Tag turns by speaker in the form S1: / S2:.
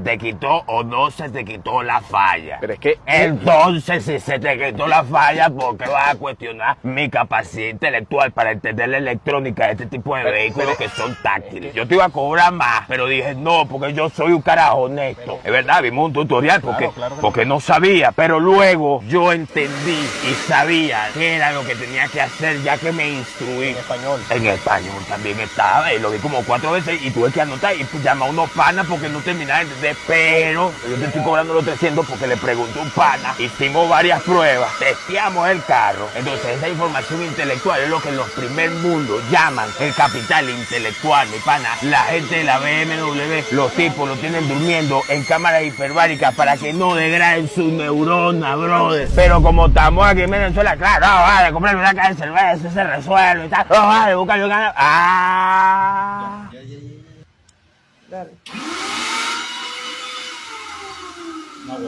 S1: ¿Te quitó o no se te quitó la falla?
S2: Pero es que...
S1: Entonces, si se te quitó la falla, ¿por qué vas a cuestionar mi capacidad intelectual para entender la electrónica de este tipo de vehículos que son táctiles? Yo te iba a cobrar más, pero dije no, porque yo soy un carajo honesto. Es verdad, vimos un tutorial porque no sabía, pero luego yo entendí y sabía qué era lo que tenía que hacer, ya que me instruí.
S2: En español.
S1: En español también estaba, y lo vi como 4 veces y tuve que anotar y llamar a unos panas porque no terminaba de entender, pero yo te estoy cobrando los 300 porque le pregunté a un pana, hicimos varias pruebas, testeamos el carro. Entonces esa información intelectual es lo que en los primer mundos llaman el capital intelectual, mi pana. La gente de la BMW, los tipos lo tienen durmiendo en cámaras hiperbáricas para que no degraden su neurona, brother. Pero como estamos aquí en Venezuela, claro, no vale, comprarme una caja de cerveza, eso se resuelve y tal. No vale, buscarle ganas. Ah.
S3: Dale.
S4: No,